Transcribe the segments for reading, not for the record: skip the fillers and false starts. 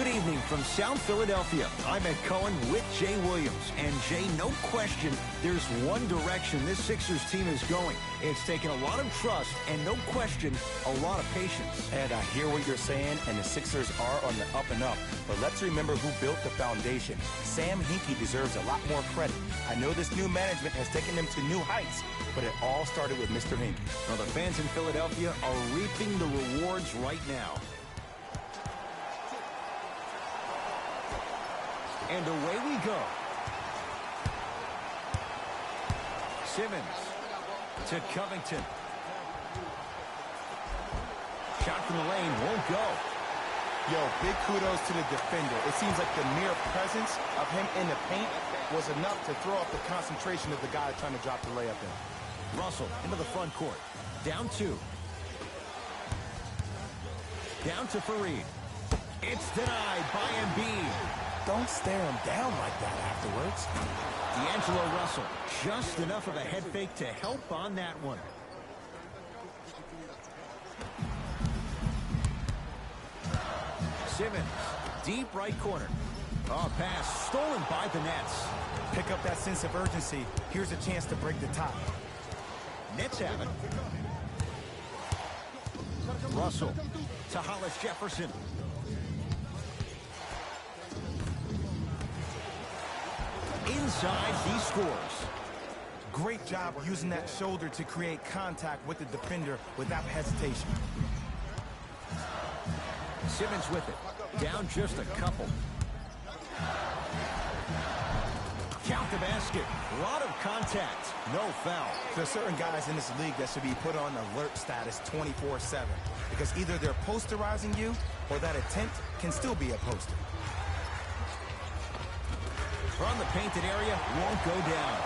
Good evening from South Philadelphia. I'm Ed Cohen with Jay Williams. And Jay, no question, there's one direction this Sixers team is going. It's taken a lot of trust and no question, a lot of patience. Ed, I hear what you're saying, and the Sixers are on the up and up. But let's remember who built the foundation. Sam Hinkie deserves a lot more credit. I know this new management has taken them to new heights, but it all started with Mr. Hinkie. Well, the fans in Philadelphia are reaping the rewards right now. And away we go. Simmons to Covington. Shot from the lane won't go. Yo, big kudos to the defender. It seems like the mere presence of him in the paint was enough to throw off the concentration of the guy trying to drop the layup in. Russell into the front court. Down two. Down to Fareed. It's denied by Embiid. Don't stare him down like that afterwards. D'Angelo Russell, just enough of a head fake to help on that one. Simmons, deep right corner. Oh, pass stolen by the Nets. Pick up that sense of urgency. Here's a chance to break the tie. Nets have it. Russell to Hollis Jefferson. Inside, he scores. Great job using that shoulder to create contact with the defender without hesitation. Simmons with it. Down just a couple. Count the basket. A lot of contact. No foul. There are certain guys in this league that should be put on alert status 24/7 because either they're posterizing you or that attempt can still be a poster. From the painted area, won't go down.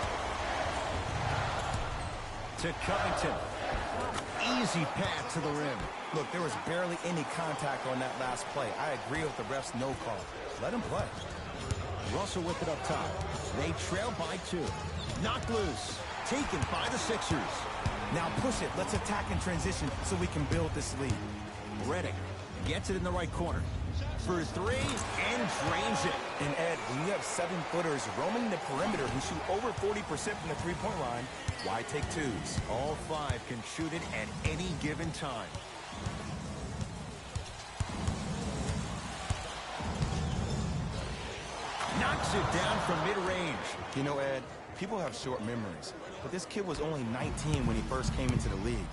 To Covington. Easy path to the rim. Look, there was barely any contact on that last play. I agree with the ref's no call. Let him play. Russell with it up top. They trail by two. Knocked loose. Taken by the Sixers. Now push it. Let's attack in transition so we can build this lead. Redick gets it in the right corner. For three and drains it. And Ed, when you have 7-footers roaming the perimeter who shoot over 40% from the three-point line, why take twos? All five can shoot it at any given time. Knocks it down from mid-range. You know, Ed, people have short memories, but this kid was only 19 when he first came into the league.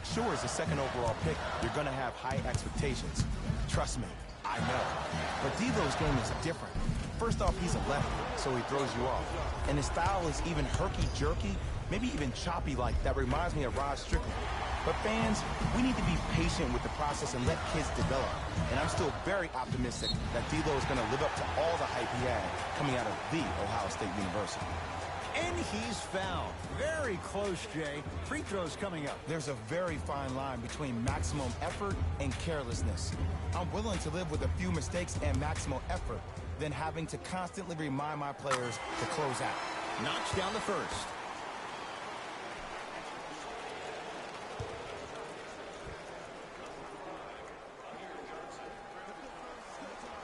Sure, as the second overall pick, you're going to have high expectations. Trust me, I know. But D'Lo's game is different. First off, he's a lefty, so he throws you off. And his style is even herky-jerky, maybe even choppy-like. That reminds me of Rod Strickland. But fans, we need to be patient with the process and let kids develop. And I'm still very optimistic that D'Lo is going to live up to all the hype he had coming out of the Ohio State University. And he's fouled. Very close, Jay. Free throws coming up. There's a very fine line between maximum effort and carelessness. I'm willing to live with a few mistakes and maximum effort than having to constantly remind my players to close out. Knocks down the first.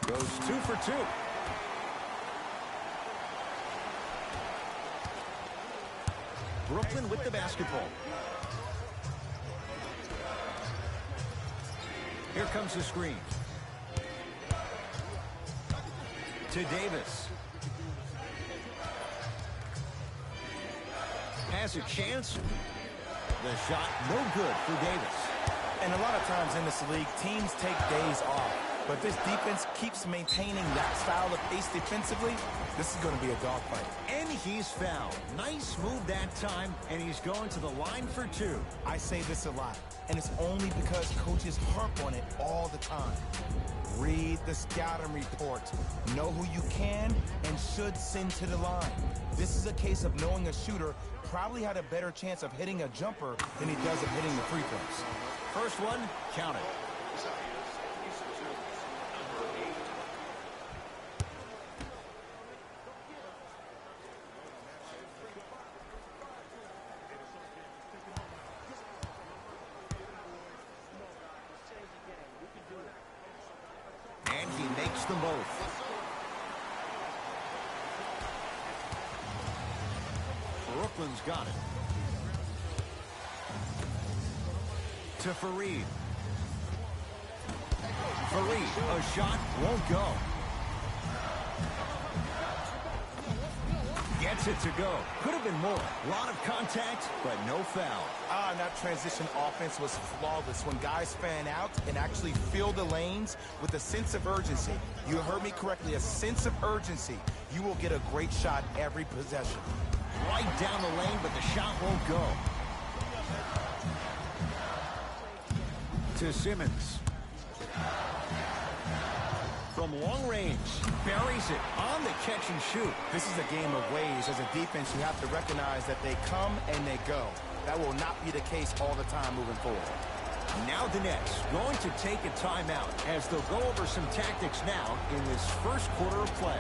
Goes 2 for 2. Brooklyn with the basketball. Here comes the screen. To Davis. Has a chance. The shot no good for Davis. And a lot of times in this league, teams take days off. But this defense keeps maintaining that style of pace defensively. This is going to be a dogfight. And he's fouled. Nice move that time, and he's going to the line for two. I say this a lot, and it's only because coaches harp on it all the time. Read the scouting report. Know who you can and should send to the line. This is a case of knowing a shooter probably had a better chance of hitting a jumper than he does of hitting the free throws. First one, count it. And he makes the most. got it. To Faried. Faried, a shot won't go. Gets it to go. Could have been more. A lot of contact, but no foul. That transition offense was flawless when guys fan out and actually fill the lanes with a sense of urgency. You heard me correctly, a sense of urgency. You will get a great shot every possession. Right down the lane, but the shot won't go. To Simmons. From long range, buries it on the catch and shoot. This is a game of ways. As a defense, you have to recognize that they come and they go. That will not be the case all the time moving forward. Now the Nets going to take a timeout as they'll go over some tactics now in this first quarter of play.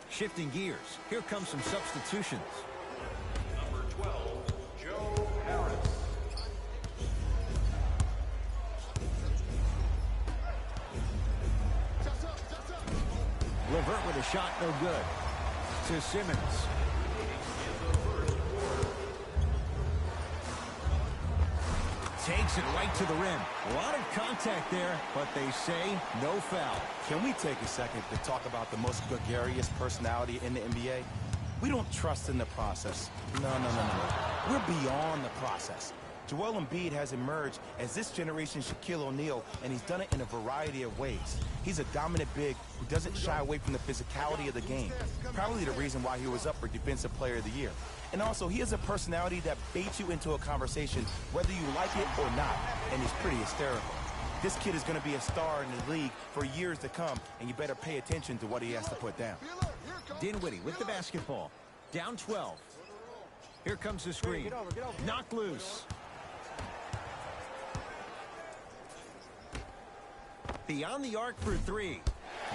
Shifting gears, here come some substitutions. Number 12, Joe Harris. LeVert with a shot, no good. To Simmons. Takes it right to the rim. A lot of contact there, but they say no foul. Can we take a second to talk about the most gregarious personality in the NBA? We don't trust in the process. No. We're beyond the process. Joel Embiid has emerged as this generation's Shaquille O'Neal, and he's done it in a variety of ways. He's a dominant big who doesn't shy away from the physicality of the game. Probably the reason why he was up for Defensive Player of the Year. And also, he has a personality that baits you into a conversation, whether you like it or not, and he's pretty hysterical. This kid is going to be a star in the league for years to come, and you better pay attention to what he has to put down. Dinwiddie with the basketball. Down 12. Here comes the screen. Knocked loose. Beyond the arc for three.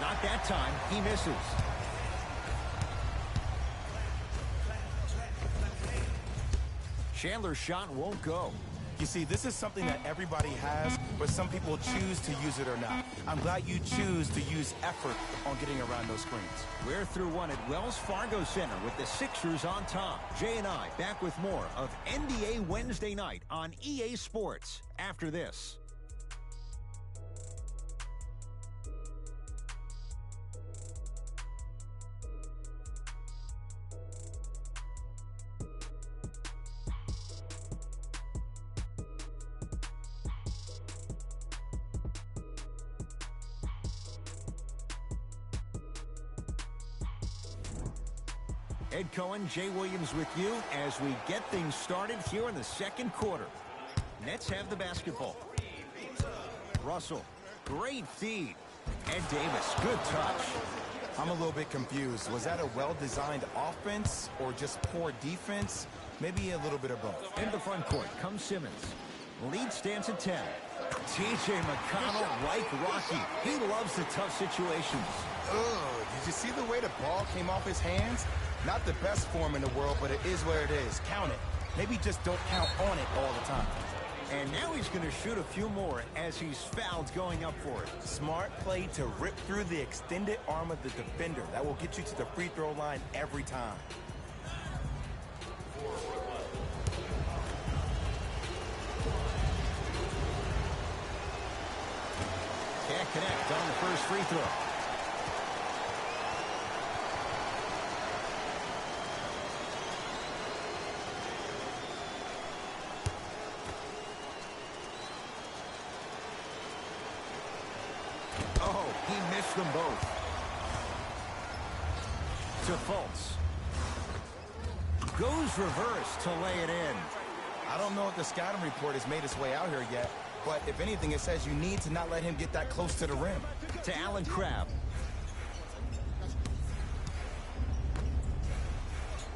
Not that time. He misses. Chandler's shot won't go. You see, this is something that everybody has, but some people choose to use it or not. I'm glad you choose to use effort on getting around those screens. We're through one at Wells Fargo Center with the Sixers on top. Jay and I back with more of NBA Wednesday night on EA Sports after this. Ed Cohen, Jay Williams with you as we get things started here in the second quarter. Nets have the basketball. Russell, great feed. Ed Davis, good touch. I'm a little bit confused. Was that a well-designed offense or just poor defense? Maybe a little bit of both. In the front court comes Simmons. Lead stands at 10. T.J. McConnell like Rocky. He loves the tough situations. Ugh, did you see the way the ball came off his hands? Not the best form in the world, but it is where it is. Count it. Maybe just don't count on it all the time. And now he's going to shoot a few more as he's fouled going up for it. Smart play to rip through the extended arm of the defender. That will get you to the free throw line every time. Can't connect on the first free throw. catch them both. To Fultz. Goes reverse to lay it in. I don't know if the scouting report has made its way out here yet, but if anything, it says you need to not let him get that close to the rim. To Allen Crabbe.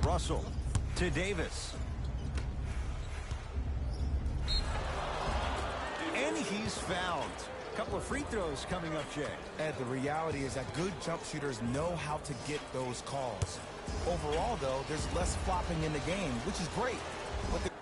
Russell to Davis. And he's fouled. A couple of free throws coming up, Jay. Ed, the reality is that good jump shooters know how to get those calls. Overall, though, there's less flopping in the game, which is great. But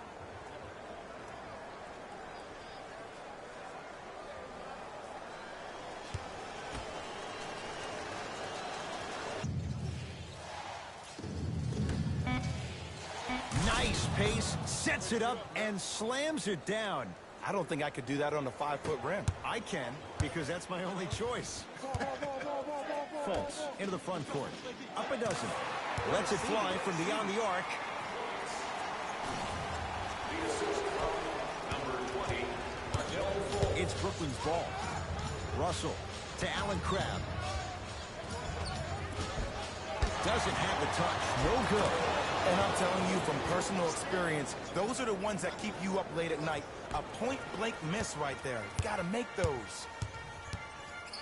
Nice pace, sets it up, and slams it down. I don't think I could do that on a 5-foot rim. I can, because that's my only choice. Fultz into the front court. Up a dozen. Lets it fly from beyond the arc. It's Brooklyn's ball. Russell to Allen Crabbe. Doesn't have the touch. No good. And I'm telling you from personal experience, those are the ones that keep you up late at night. A point-blank miss right there. You got to make those.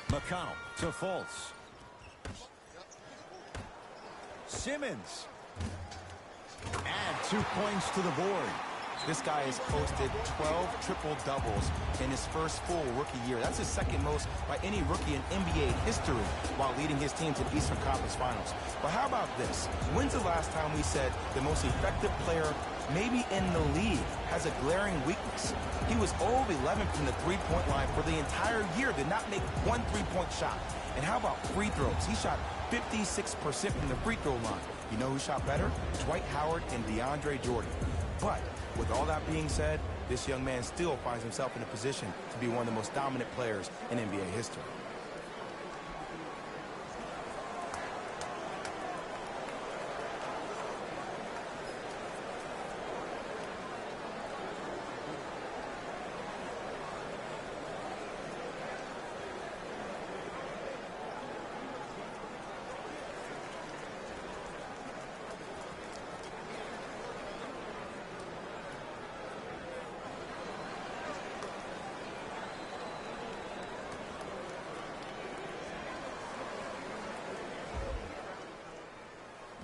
McConnell to Fultz. Simmons. Add 2 points to the board. This guy has posted 12 triple-doubles in his first full rookie year. That's his second most by any rookie in NBA history while leading his team to the Eastern Conference Finals. But how about this? When's the last time we said the most effective player maybe in the league has a glaring weakness? He was 0 of 11 from the three-point line for the entire year, did not make one three-point shot. And how about free throws? He shot 56% from the free throw line. You know who shot better? Dwight Howard and DeAndre Jordan. But with all that being said, this young man still finds himself in a position to be one of the most dominant players in NBA history.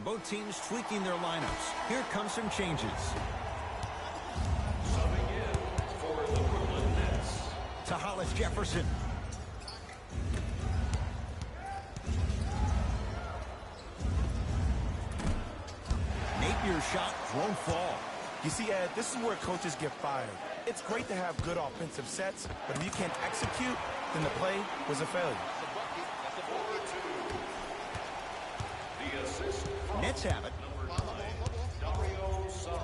Both teams tweaking their lineups. Here come some changes. Subbing in for the Brooklyn Nets. To Hollis Jefferson. Napier's shot won't fall. You see, Ed, this is where coaches get fired. It's great to have good offensive sets, but if you can't execute, then the play was a failure. Nets have it.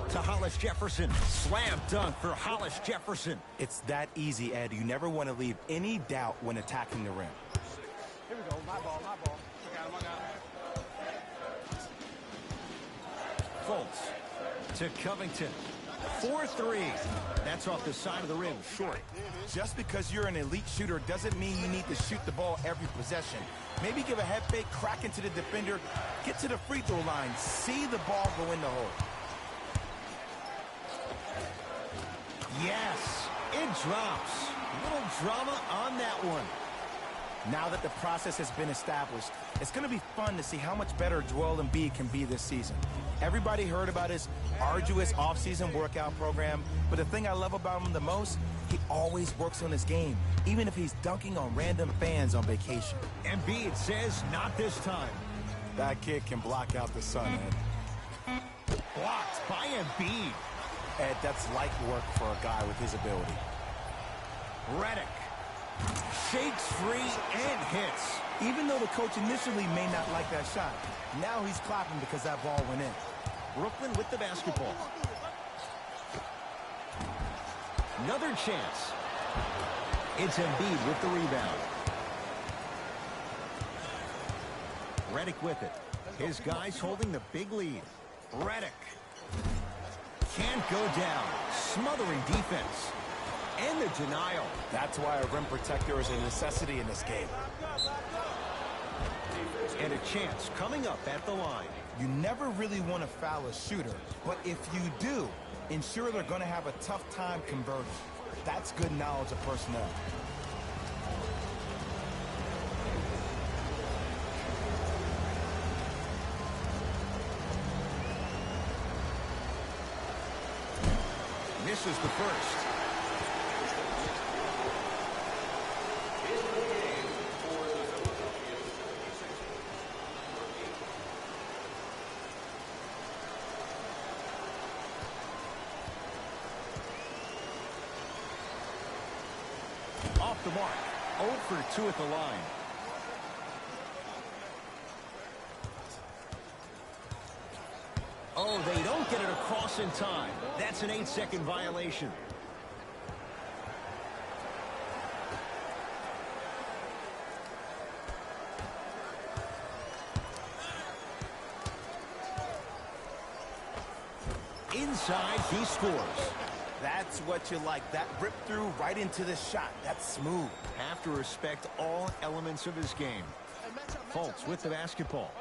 To Hollis Jefferson. Slam dunk for Hollis Jefferson. It's that easy, Ed. You never want to leave any doubt when attacking the rim. Here we go. My ball, my ball. I got him. Fultz to Covington. 4-3. That's off the side of the rim, short. Just because you're an elite shooter doesn't mean you need to shoot the ball every possession. Maybe give a head fake, crack into the defender, get to the free throw line, see the ball go in the hole. Yes, it drops. Little drama on that one. Now that the process has been established, it's going to be fun to see how much better Joel Embiid can be this season. Everybody heard about his arduous offseason workout program, but the thing I love about him the most, he always works on his game, even if he's dunking on random fans on vacation. Embiid says not this time. That kid can block out the sun, Ed. Blocked by Embiid. Ed, that's light work for a guy with his ability. Redick shakes free and hits. Even though the coach initially may not like that shot, now he's clapping because that ball went in. Brooklyn with the basketball. Another chance. It's Embiid with the rebound. Redick with it. His guys holding the big lead. Redick can't go down. Smothering defense. And the denial. That's why a rim protector is a necessity in this game. And a chance coming up at the line. You never really want to foul a shooter, but if you do, ensure they're going to have a tough time converting. That's good knowledge of personnel. Misses the first. Off the mark. 0 for 2 at the line. Oh, they don't get it across in time. That's an 8-second violation. Inside, he scores. That's what you like. That rip through right into the shot. That's smooth. Have to respect all elements of his game. Fultz with the basketball.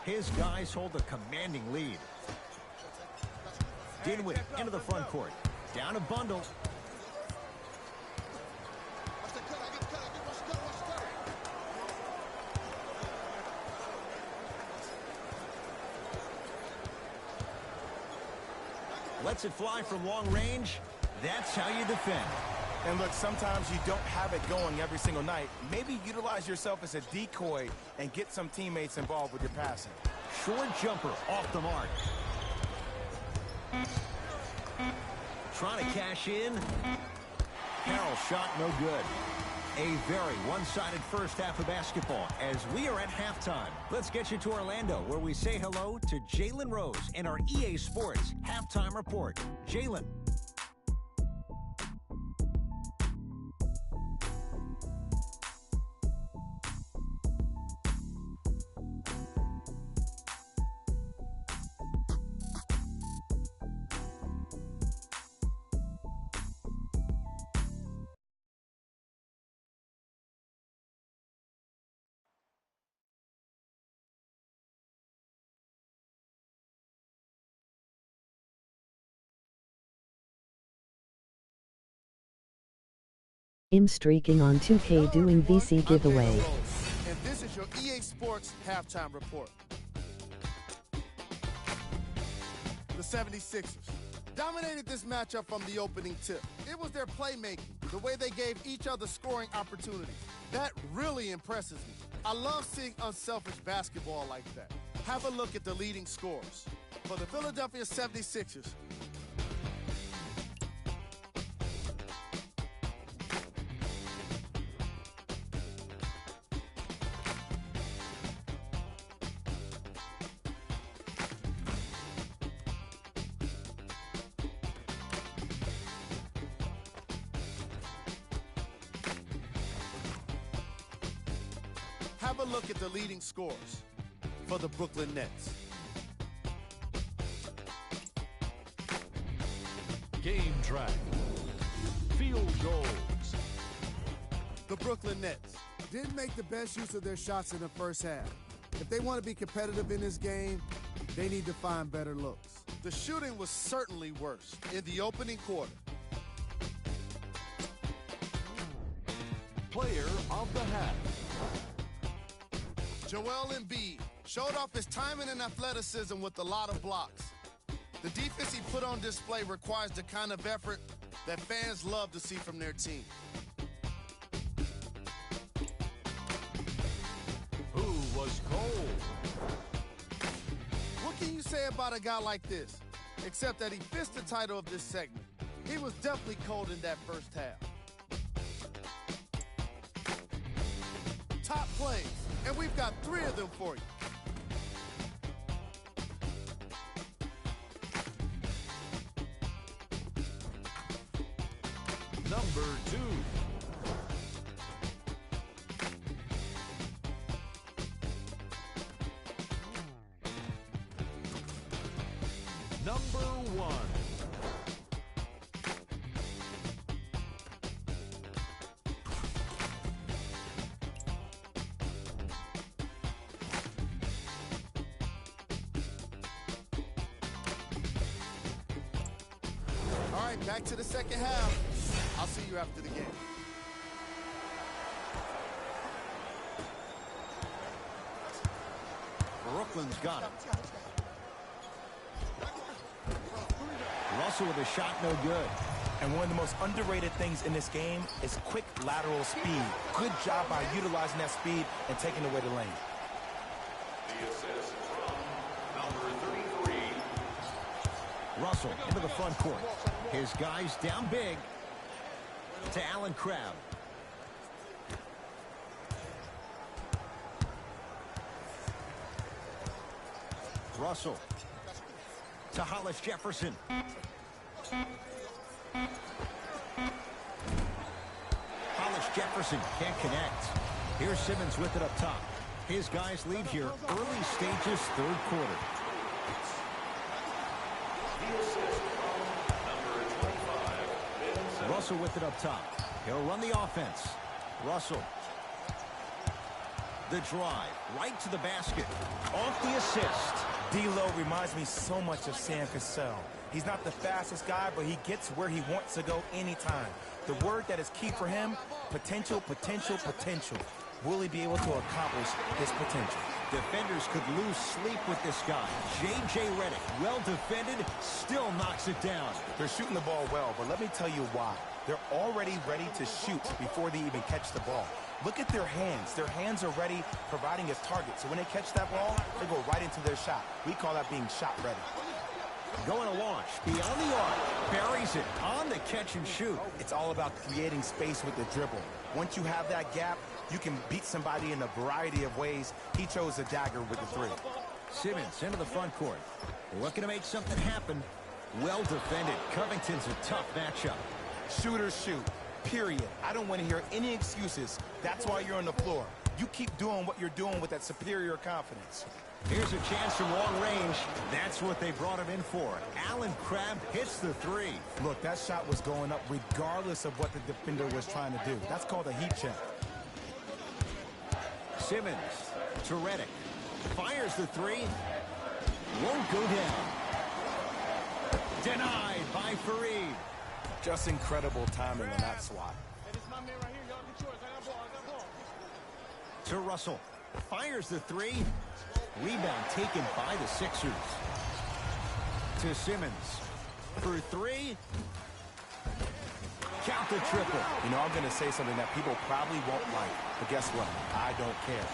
His guys hold a commanding lead. Dinwiddie into the front court. Down a bundle. Lets it fly from long range. That's how you defend. And look, sometimes you don't have it going every single night. Maybe utilize yourself as a decoy and get some teammates involved with your passing. Short jumper off the mark. Trying to cash in. Carroll's shot no good. A very one-sided first half of basketball as we are at halftime. Let's get you to Orlando where we say hello to Jalen Rose and our EA Sports Halftime Report. Jalen. I'm streaking on 2K doing VC giveaway. And this is your EA Sports Halftime Report. The 76ers dominated this matchup from the opening tip. It was their playmaking, the way they gave each other scoring opportunities. That really impresses me. I love seeing unselfish basketball like that. Have a look at the leading scorers. For the Philadelphia 76ers, have a look at the leading scorers for the Brooklyn Nets. Game track. Field goals. The Brooklyn Nets didn't make the best use of their shots in the first half. If they want to be competitive in this game, they need to find better looks. The shooting was certainly worse in the opening quarter. Player of the half. Joel Embiid showed off his timing and athleticism with a lot of blocks. The defense he put on display requires the kind of effort that fans love to see from their team. Who was cold? What can you say about a guy like this? Except that he fits the title of this segment. He was definitely cold in that first half. Top plays, and we've got 3 of them for you. Number 2. Number 1. right, back to the second half. I'll see you after the game. Brooklyn's got it. Russell with a shot, no good. And one of the most underrated things in this game is quick lateral speed. Good job by utilizing that speed and taking away the lane. The assist from number 33. Russell into the front court. His guys down big to Allen Crabbe. Russell to Hollis Jefferson. Hollis Jefferson can't connect. Here's Simmons with it up top. His guys lead here early stages, third quarter. Russell with it up top. He'll run the offense. Russell. The drive right to the basket. Off the assist. D'Lo reminds me so much of Sam Cassell. He's not the fastest guy, but he gets where he wants to go anytime. The word that is key for him, potential, potential, potential. Will he be able to accomplish his potential? Defenders could lose sleep with this guy. J.J. Redick, well defended, still knocks it down. They're shooting the ball well, but let me tell you why. They're already ready to shoot before they even catch the ball. Look at their hands. Their hands are ready, providing a target. So when they catch that ball, they go right into their shot. We call that being shot ready. Going to launch. Beyond the arc. Buries it on the catch and shoot. It's all about creating space with the dribble. Once you have that gap, you can beat somebody in a variety of ways. He chose a dagger with the three. Simmons into the front court. Looking to make something happen. Well defended. Covington's a tough matchup. Shooters shoot. Period. I don't want to hear any excuses. That's why you're on the floor. You keep doing what you're doing with that superior confidence. Here's a chance from long range. That's what they brought him in for. Allen Crabbe hits the three. Look, that shot was going up regardless of what the defender was trying to do. That's called a heat check. Simmons to Redick. Fires the three. Won't go down. Denied by Fareed. Just incredible timing on that swat. Hey, this is my man right here. Y'all get yours. I got ball. To Russell. Fires the three. Rebound taken by the Sixers. To Simmons. For three. Count the triple. You know, I'm going to say something that people probably won't like. But guess what? I don't care.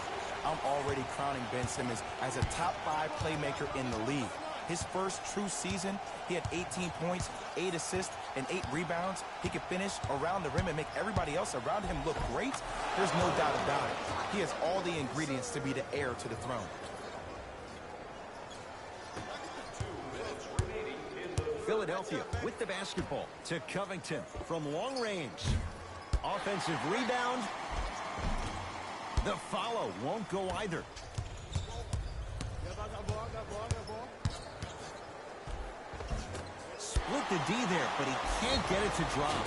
I'm already crowning Ben Simmons as a top 5 playmaker in the league. His first true season, he had 18 points, 8 assists, and 8 rebounds. He could finish around the rim and make everybody else around him look great. There's no doubt about it. He has all the ingredients to be the heir to the throne. Philadelphia with the basketball to Covington from long range. Offensive rebound. The follow won't go either. Split the D there, but he can't get it to drop.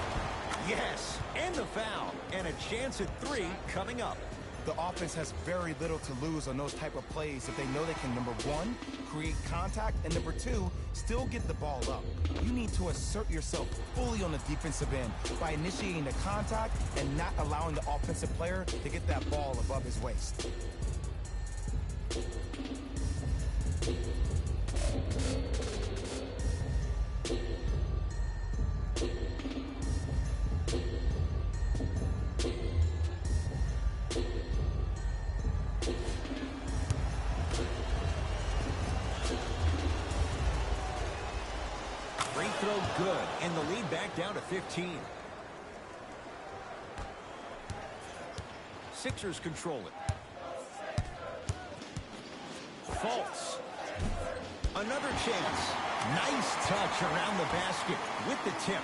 Yes, and the foul. And a chance at 3 coming up. The offense has very little to lose on those type of plays if they know they can, number 1, create contact, and number 2, still get the ball up. You need to assert yourself fully on the defensive end by initiating the contact and not allowing the offensive player to get that ball above his waist. Free throw good, and the lead back down to 15. Sixers control it. False. Another chance. Nice touch around the basket with the tip.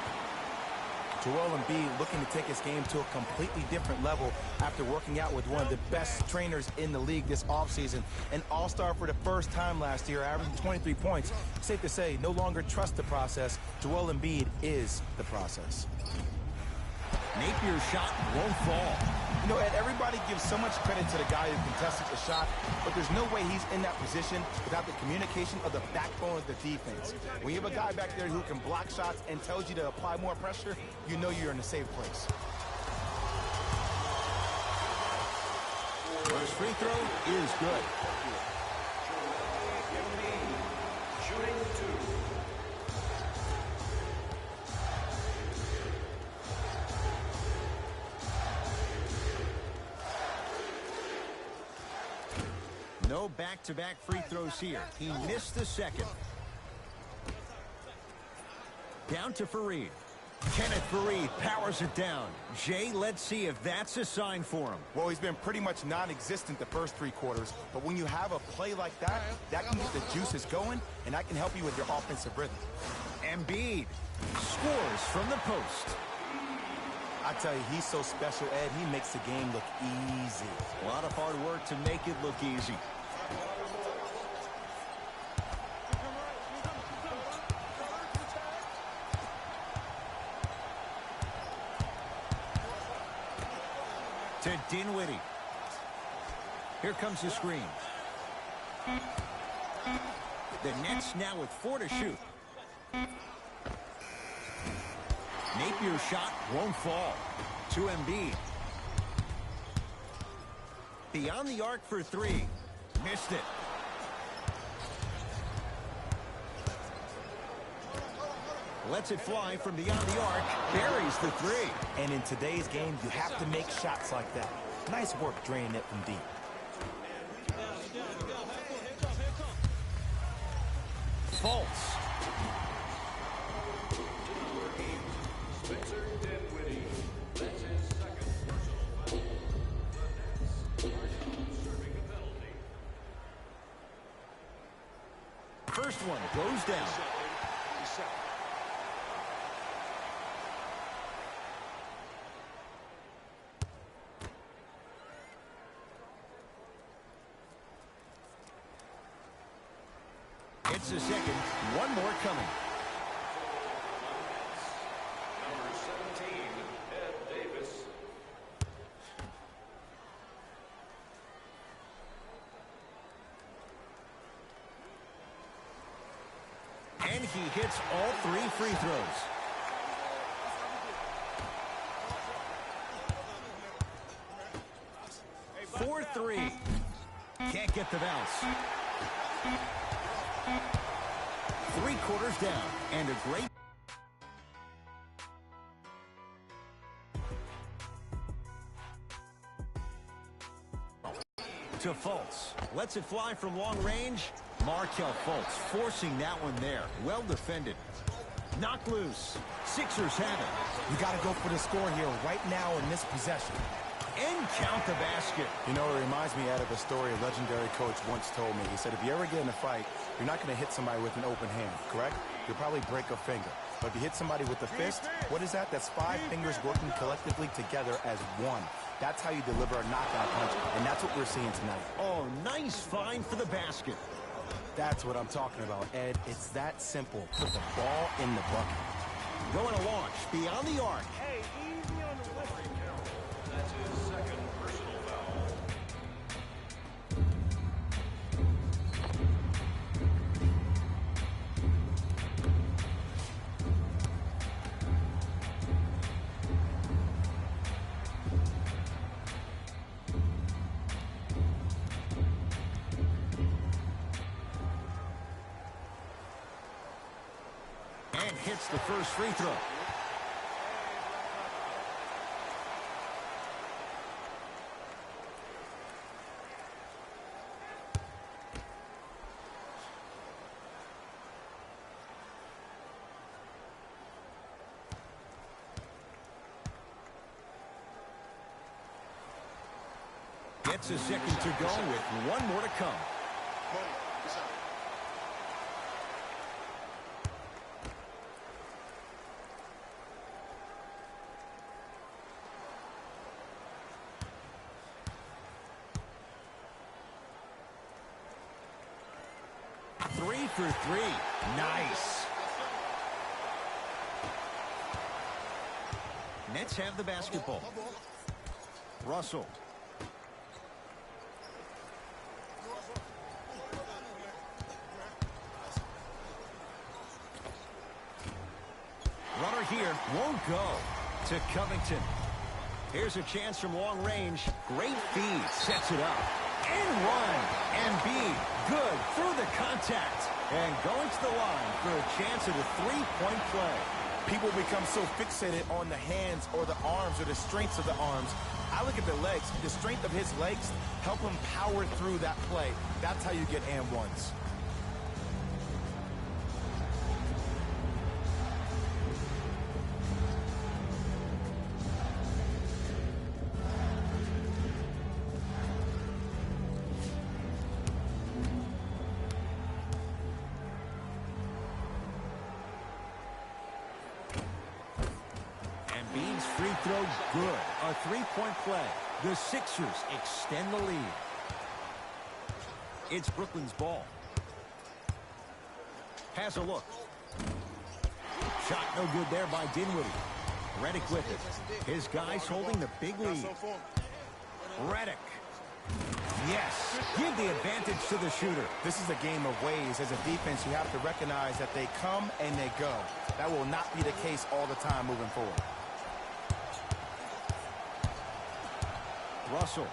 Joel Embiid looking to take his game to a completely different level after working out with one of the best trainers in the league this offseason. An all-star for the first time last year, averaging 23 points. Safe to say, no longer trust the process. Joel Embiid is the process. Napier's shot won't fall. You know, Ed, everybody gives so much credit to the guy who contested the shot, but there's no way he's in that position without the communication of the backbone of the defense. When you have a guy back there who can block shots and tells you to apply more pressure, you know you're in a safe place. First free throw is good. Shooting 2. No back-to-back free throws here. He missed the second. Down to Fareed. Kenneth Fareed powers it down. Jay, let's see if that's a sign for him. Well, he's been pretty much non-existent the first 3 quarters, but when you have a play like that, that can get the juices going, and that can help you with your offensive rhythm. Embiid scores from the post. I tell you, he's so special, Ed. He makes the game look easy. A lot of hard work to make it look easy. To Dinwiddie. Here comes the screen. The Nets now with 4 to shoot. Napier's shot won't fall. To Embiid. Beyond the arc for 3. Missed it. Lets it fly from beyond the arc. Buries the 3. And in today's game, you have to make shots like that. Nice work draining it from deep. Fultz. Spencer Dinwiddie. That's his second personal foul. The Nets are serving a penalty. First one goes down. It's the second. One more coming. Number 17, Ed Davis. And he hits all 3 free throws. For 3. Can't get the bounce. 3 quarters down, and a great... To Fultz. Lets it fly from long range. Markelle Fultz forcing that one there. Well defended. Knocked loose. Sixers have it. You got to go for the score here right now in this possession. And count the basket. You know, it reminds me of a story a legendary coach once told me. He said, if you ever get in a fight, you're not going to hit somebody with an open hand, correct? You'll probably break a finger. But if you hit somebody with a fist, what is that? That's 5 fingers working collectively together as one. That's how you deliver a knockout punch, and that's what we're seeing tonight. Oh, nice find for the basket. That's what I'm talking about, Ed. It's that simple. Put the ball in the bucket. Going to launch beyond the arc. Hey, easy on the whistle. That's his second personal foul. And hits the first free throw. Gets a second to go with 1 more to come. Three for 3. Nice. Nets have the basketball. Russell. Runner here won't go to Covington. Here's a chance from long range. Great feed. Sets it up. And one. Embiid. Good through the contact. And going to the line for a chance at a three-point play. People become so fixated on the hands or the arms or the strengths of the arms. I look at the legs. The strength of his legs help him power through that play. That's how you get and ones. Embiid's free throw good. A three-point play. The Sixers extend the lead. It's Brooklyn's ball. Has a look. Shot no good there by Dinwiddie. Redick with it. His guys holding the big lead. Redick. Yes. Give the advantage to the shooter. This is a game of ways. As a defense, you have to recognize that they come and they go. That will not be the case all the time moving forward. Russell.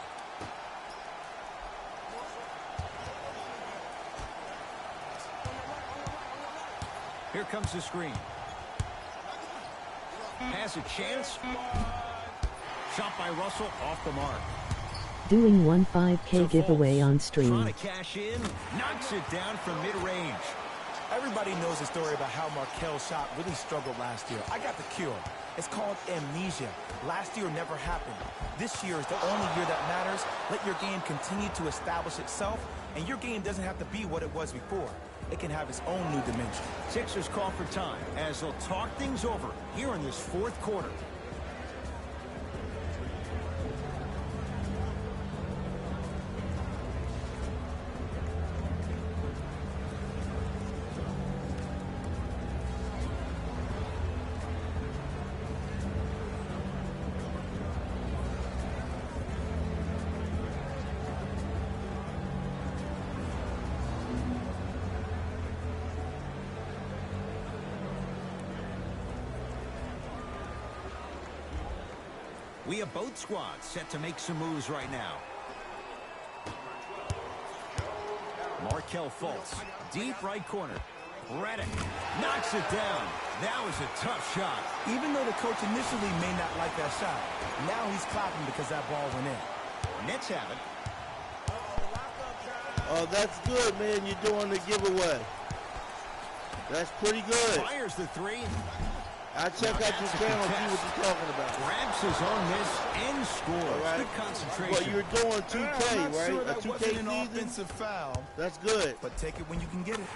Here comes the screen. Has a chance. Shot by Russell off the mark. Doing 1 5K giveaway on Trying stream. to cash in. Knocks it down from mid-range. Everybody knows the story about how Markel's shot really struggled last year. I got the cure. It's called amnesia. Last year never happened. This year is the only year that matters. Let your game continue to establish itself, and your game doesn't have to be what it was before. It can have its own new dimension. Sixers call for time as they'll talk things over here in this fourth quarter. We have both squads set to make some moves right now. Markelle Fultz, deep right corner. Redick knocks it down. That was a tough shot. Even though the coach initially may not like that shot, now he's clapping because that ball went in. Nets have it. Oh, that's good, man. You're doing the giveaway. That's pretty good. Fires the three. I'll check out your channel and see what you're talking about. Grabs his own miss and scores. All right. Good concentration. Well, you're doing 2K, right? Sure, A that 2K wasn't an season? offensive foul, That's good. but take it when you can get it.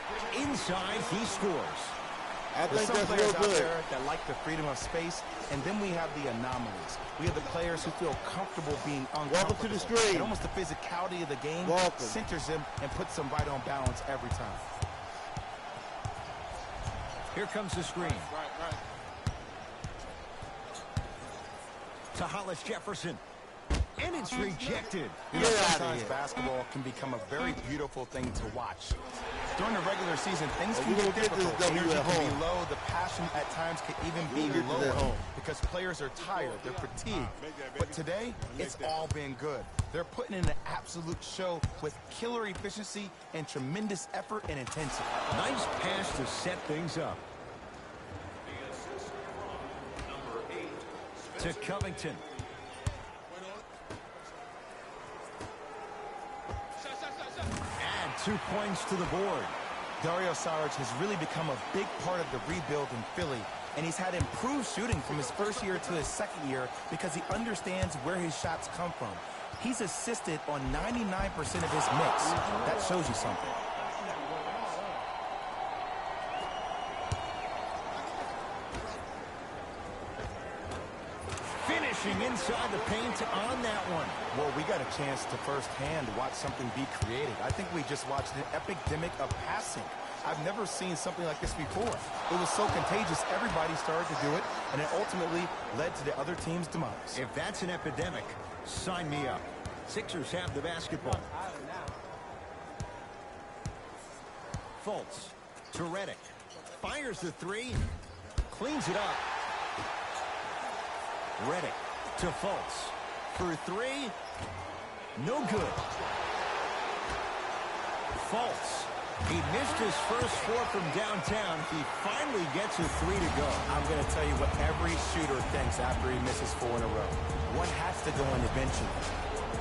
Inside, he scores. I There's think some that's players real out good. there that like the freedom of space, and then we have the anomalies. We have the players who feel comfortable being uncomfortable. Welcome to the stream. And almost the physicality of the game Welcome. centers them and puts them right on balance every time. Here comes the screen. To Hollis Jefferson. And it's rejected. You know, Get outta sometimes here. basketball can become a very beautiful thing to watch. During the regular season, things Well, can you get gonna get this difficult. W Energy at can home. be low. The passion at times can even You'll be get this at lower home. because players are tired. They're fatigued. But today, it's all been good. They're putting in an absolute show with killer efficiency and tremendous effort and intensity. Nice pass to set things up. To Covington. Add 2 points to the board. Dario Saric has really become a big part of the rebuild in Philly, and he's had improved shooting from his first year to his second year because he understands where his shots come from. He's assisted on 99% of his mix. That shows you something. Finishing inside the paint on that one. Well, we got a chance to firsthand watch something be created. I think we just watched an epidemic of passing. I've never seen something like this before. It was so contagious, everybody started to do it, and it ultimately led to the other team's demise. If that's an epidemic, sign me up. Sixers have the basketball. Fultz to Redick. Fires the three. Cleans it up. Redick to Fultz. For three. No good. Fultz. He missed his first four from downtown. He finally gets a three to go. I'm going to tell you what every shooter thinks after he misses four in a row. One has to go in eventually.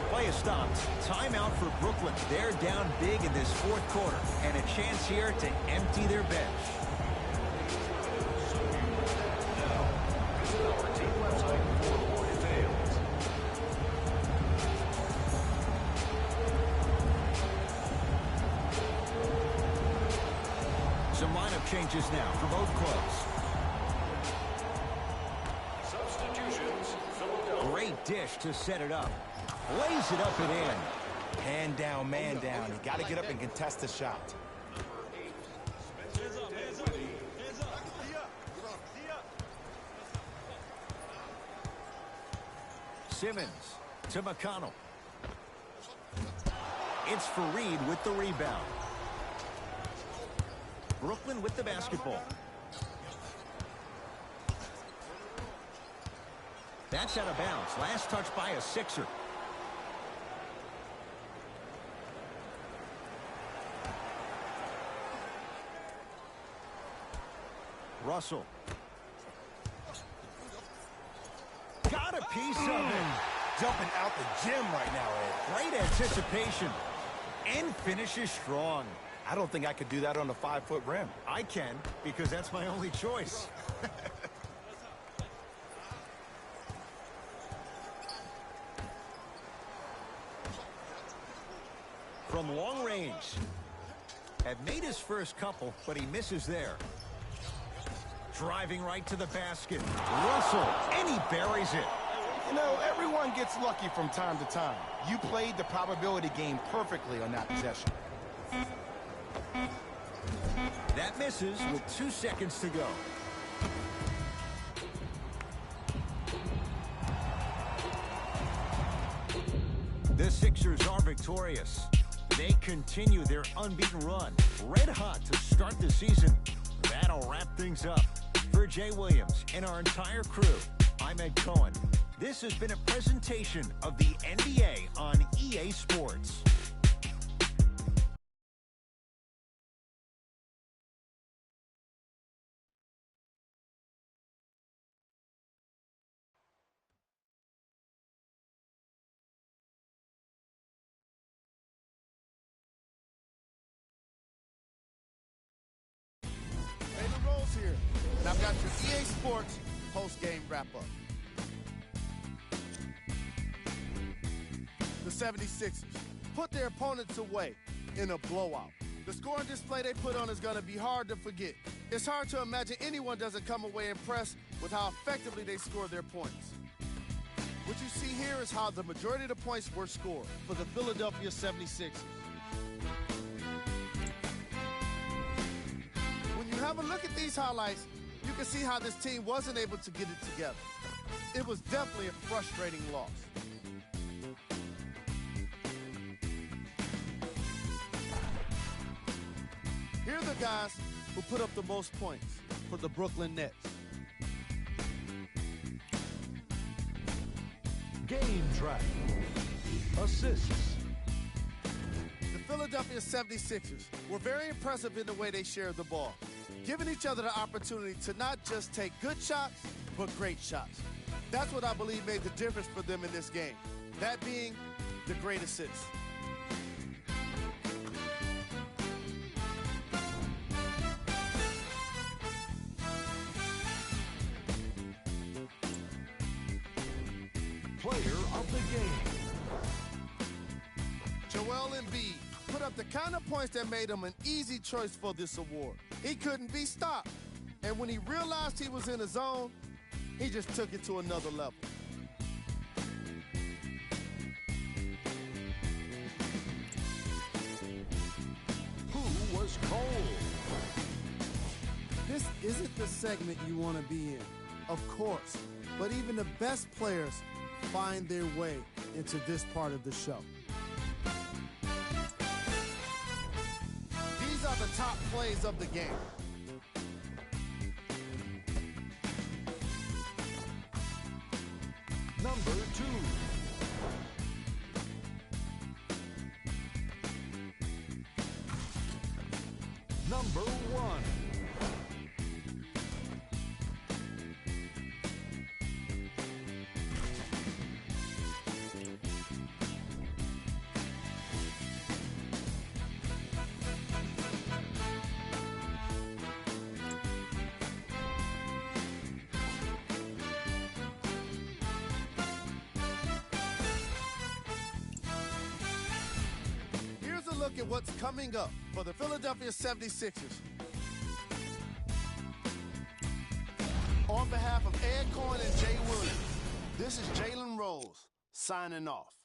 Play is stopped. Timeout for Brooklyn. They're down big in this fourth quarter. And a chance here to empty their bench. Now, visit our team website for more details. Some lineup changes now for both clubs. Substitutions, Philadelphia. Great dish to set it up. Lays it up and in. Hand down, man down. You got to get up and contest the shot. Simmons to McConnell. It's Fareed with the rebound. Brooklyn with the basketball. That's out of bounds. Last touch by a Sixer. Russell. Got a piece of it. Jumping out the gym right now, Ed. Great anticipation. And finishes strong. I don't think I could do that on a 5-foot rim. I can, because that's my only choice. From long range. Had made his first couple, but he misses there. Driving right to the basket. Russell, and he buries it. You know, everyone gets lucky from time to time. You played the probability game perfectly on that possession. That misses with 2 seconds to go. The Sixers are victorious. They continue their unbeaten run. Red hot to start the season. That'll wrap things up. For Jay Williams and our entire crew, I'm Ed Cohen. This has been a presentation of the NBA on EA Sports. Taylor Rose here, and I've got your EA Sports post-game wrap-up. The 76ers put their opponents away in a blowout. The scoring display they put on is going to be hard to forget. It's hard to imagine anyone doesn't come away impressed with how effectively they score their points. What you see here is how the majority of the points were scored for the Philadelphia 76ers. When you have a look at these highlights, you can see how this team wasn't able to get it together. It was definitely a frustrating loss. Here are the guys who put up the most points for the Brooklyn Nets. Game track. Assists. The Philadelphia 76ers were very impressive in the way they shared the ball, giving each other the opportunity to not just take good shots, but great shots. That's what I believe made the difference for them in this game, that being the great assists. Player of the game. Joel Embiid put up the kind of points that made him an easy choice for this award. He couldn't be stopped. And when he realized he was in the zone, he just took it to another level. Who was cold? isn't the segment you want to be in, of course, but even the best players find their way into this part of the show. These are the top plays of the game. Number 2. Number 1. Here's a look at what's coming up for the Philadelphia 76ers. On behalf of Ed Cohen and Jay Williams, this is Jalen Rose signing off.